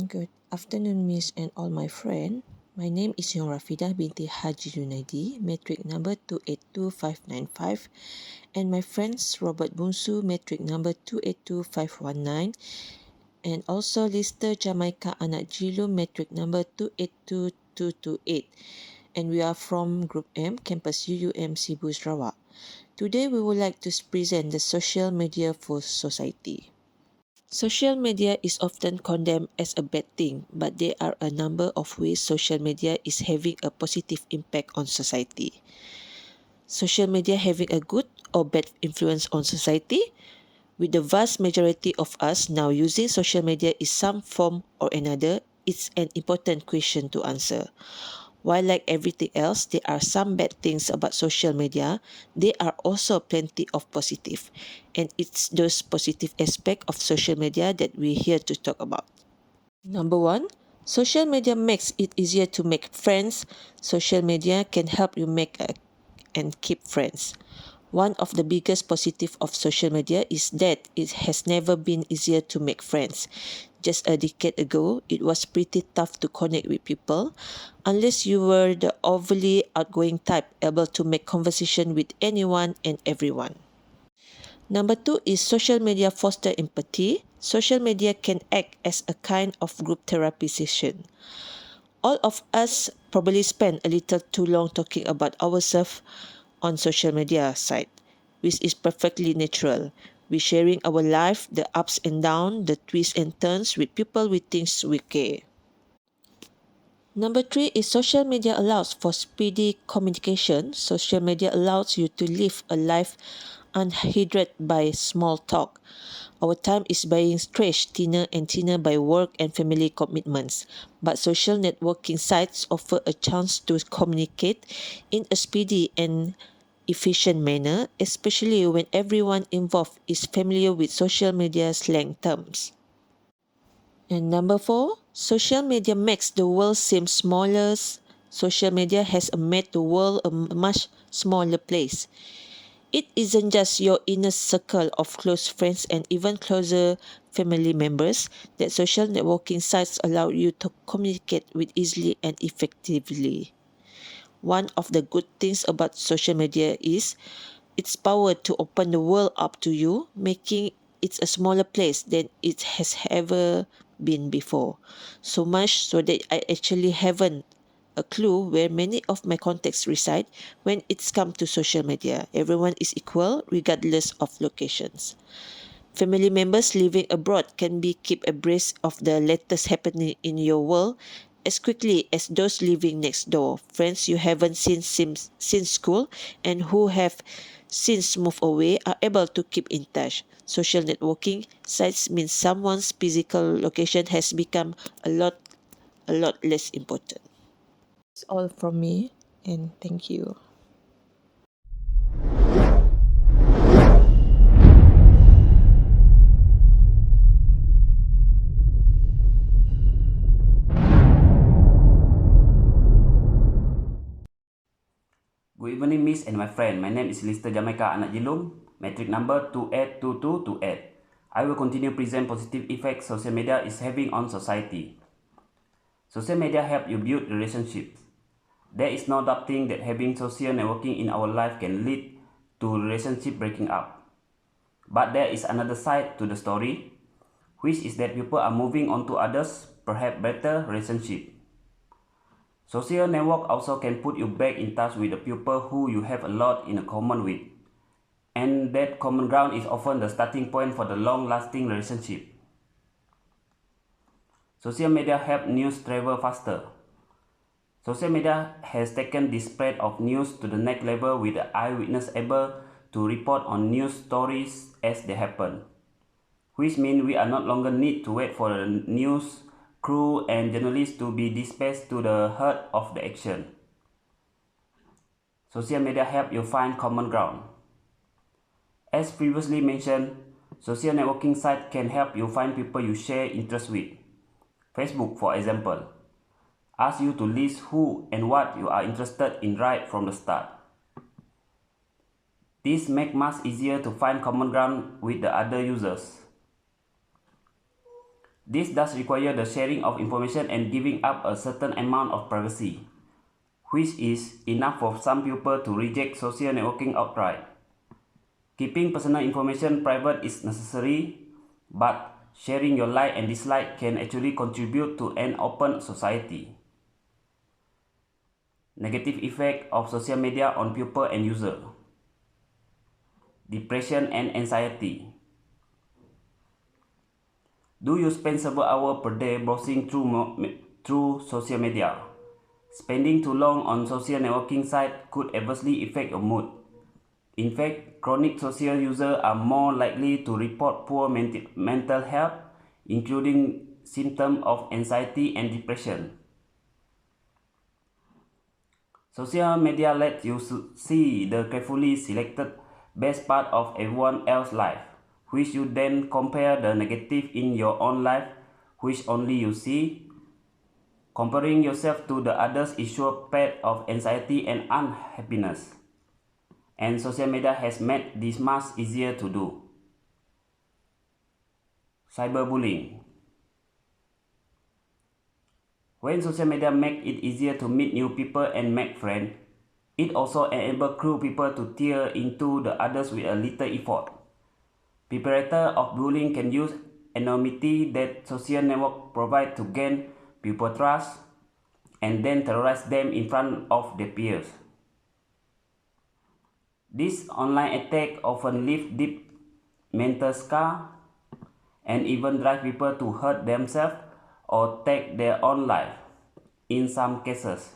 Good afternoon, Miss and all my friend. My name is Yung Rafidah binti Haji Junaidi, metric number 282595, and my friends Robert Bunsu, metric number 282519, and also Lister Jamaica Anak Jilu, metric number 282228, and we are from Group M, Campus UUM Cebu Sarawak. Today we would like to present the social media for society. Social media is often condemned as a bad thing, but there are a number of ways social media is having a positive impact on society. Social media having a good or bad influence on society? With the vast majority of us now using social media in some form or another, it's an important question to answer. While like everything else, there are some bad things about social media, there are also plenty of positive. And it's those positive aspects of social media that we're here to talk about. Number one, social media makes it easier to make friends. Social media can help you make and keep friends. One of the biggest positive of social media is that it has never been easier to make friends. Just a decade ago, it was pretty tough to connect with people unless you were the overly outgoing type able to make conversation with anyone and everyone. Number two is social media foster empathy. Social media can act as a kind of group therapy session. All of us probably spend a little too long talking about ourselves on social media site, which is perfectly natural. We're sharing our life, the ups and downs, the twists and turns with people we think we care. Number three is social media allows for speedy communication. Social media allows you to live a life unhindered by small talk. Our time is being stretched thinner and thinner by work and family commitments, but social networking sites offer a chance to communicate in a speedy and efficient manner, especially when everyone involved is familiar with social media slang terms. And number four, social media makes the world seem smaller. Social media has made the world a much smaller place. It isn't just your inner circle of close friends and even closer family members that social networking sites allow you to communicate with easily and effectively. One of the good things about social media is its power to open the world up to you, making it a smaller place than it has ever been before. So much so that I actually haven't a clue where many of my contacts reside when it's come to social media. Everyone is equal regardless of locations. Family members living abroad can be keep abreast of the latest happening in your world as quickly as those living next door. Friends you haven't seen since school and who have since moved away are able to keep in touch. Social networking sites mean someone's physical location has become a lot less important. That's all from me, and thank you. Good evening, Miss and my friend. My name is Lister Jamaica Anak Jilum, metric number 282228. I will continue present positive effects social media is having on society. Social media help you build relationships. There is no doubting that having social networking in our life can lead to relationship breaking up. But there is another side to the story, which is that people are moving on to others, perhaps better relationship. Social network also can put you back in touch with the people who you have a lot in common with. And that common ground is often the starting point for the long-lasting relationship. Social media help news travel faster. Social media has taken the spread of news to the next level with the eyewitness able to report on news stories as they happen. Which means we are no longer need to wait for the news crew and journalists to be dispatched to the heart of the action. Social media help you find common ground. As previously mentioned, social networking sites can help you find people you share interests with. Facebook, for example, asks you to list who and what you are interested in right from the start. This makes much easier to find common ground with the other users. This does require the sharing of information and giving up a certain amount of privacy, which is enough for some people to reject social networking outright. Keeping personal information private is necessary, but sharing your like and dislike can actually contribute to an open society. Negative effect of social media on pupil and user. Depression and anxiety. Do you spend several hours per day browsing through social media? Spending too long on social networking sites could adversely affect your mood. In fact, chronic social users are more likely to report poor mental health, including symptoms of anxiety and depression. Social media lets you see the carefully selected best part of everyone else's life, which you then compare the negative in your own life, which only you see. Comparing yourself to the others is sure path of anxiety and unhappiness. And social media has made this much easier to do. Cyberbullying. When social media make it easier to meet new people and make friends, it also enables cruel people to tear into the others with a little effort. Perpetrators of bullying can use anonymity that social networks provide to gain people trust and then terrorize them in front of their peers. These online attacks often leave deep mental scars and even drive people to hurt themselves or take their own life in some cases.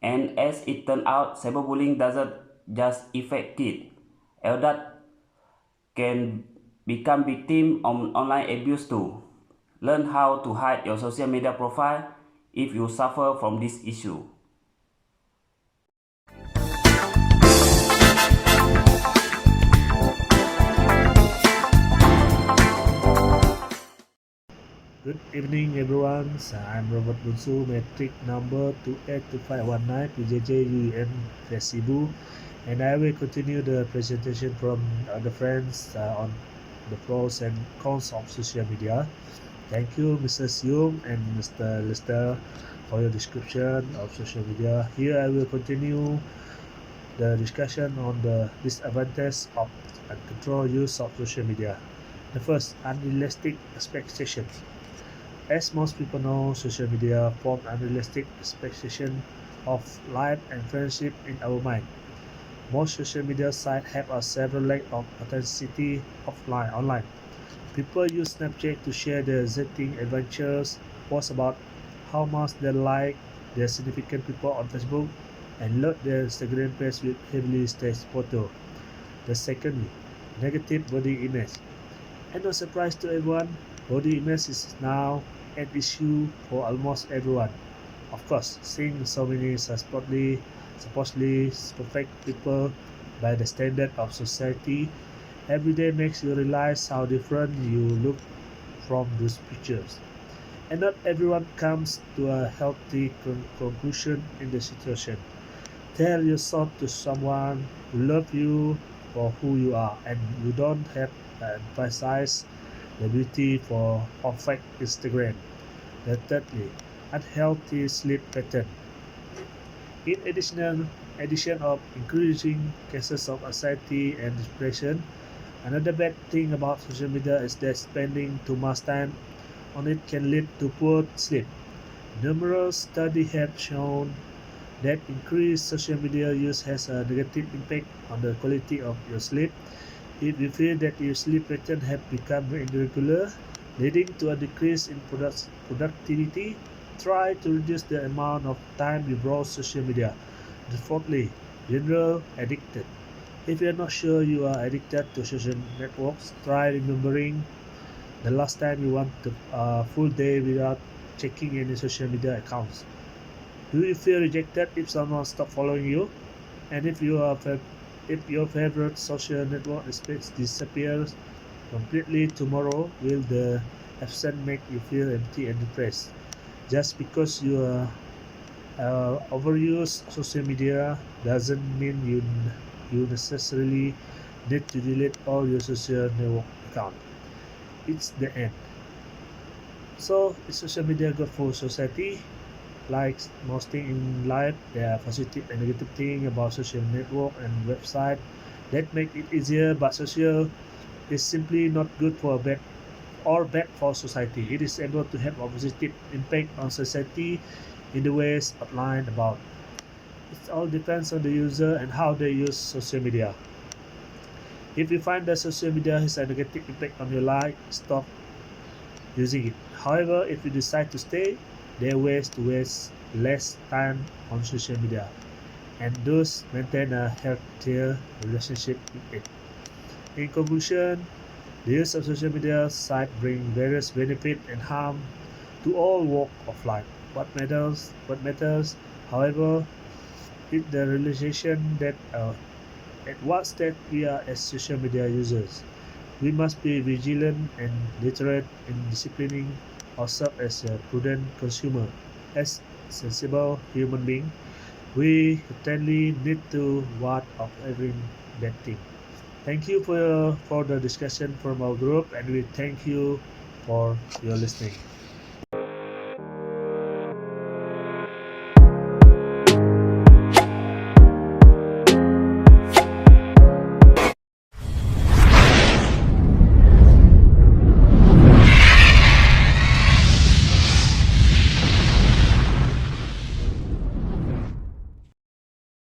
And as it turns out, cyberbullying doesn't just affect kids. Adults can become victims of online abuse too. Learn how to hide your social media profile if you suffer from this issue. Good evening, everyone. I'm Robert Bunsu, metric number 282519 PJJ Fesibu, and I will continue the presentation from other friends on the pros and cons of social media. Thank you, Mr. Seung and Mr. Lister, for your description of social media. Here I will continue the discussion on the disadvantages of uncontrolled use of social media. The first, unrealistic expectations. As most people know, social media forms unrealistic expectation of life and friendship in our mind. Most social media sites have a several lack of authenticity online. People use Snapchat to share their dating adventures, post about how much they like their significant people on Facebook, and load their Instagram page with heavily staged photo. The secondly, negative body image. And no surprise to everyone, body image is now an issue for almost everyone. Of course, seeing so many supposedly perfect people by the standard of society every day makes you realize how different you look from those pictures. And not everyone comes to a healthy conclusion in the situation. Tell yourself to someone who loves you for who you are, and you don't have to emphasize the beauty for perfect Instagram. The thirdly, unhealthy sleep pattern. In addition of increasing cases of anxiety and depression, another bad thing about social media is that spending too much time on it can lead to poor sleep. Numerous studies have shown that increased social media use has a negative impact on the quality of your sleep. If you feel that your sleep pattern have become irregular, leading to a decrease in productivity, try to reduce the amount of time you browse social media. Fourthly, general addicted. If you are not sure you are addicted to social networks, try remembering the last time you went a full day without checking any social media accounts. Do you feel rejected if someone stops following you? And if your favorite social network disappears completely tomorrow, will the absence make you feel empty and depressed? Just because you overuse social media doesn't mean you necessarily need to delete all your social network account. It's the end. So is social media good for society? Like most thing in life, there are positive and negative thing about social network and website that make it easier, but social is simply not good for bad or bad for society. It is able to have a positive impact on society in the ways outlined above. It all depends on the user and how they use social media. If you find that social media has a negative impact on your life, stop using it. However, if you decide to stay, there are ways to waste less time on social media and thus maintain a healthier relationship with it. In conclusion, the use of social media site bring various benefit and harm to all walk of life. What matters, however, is the realization that at what state we are as social media users. We must be vigilant and literate in disciplining ourselves as a prudent consumer. As sensible human being, we certainly need to ward off every bad thing. Thank you for the discussion from our group, and we thank you for your listening.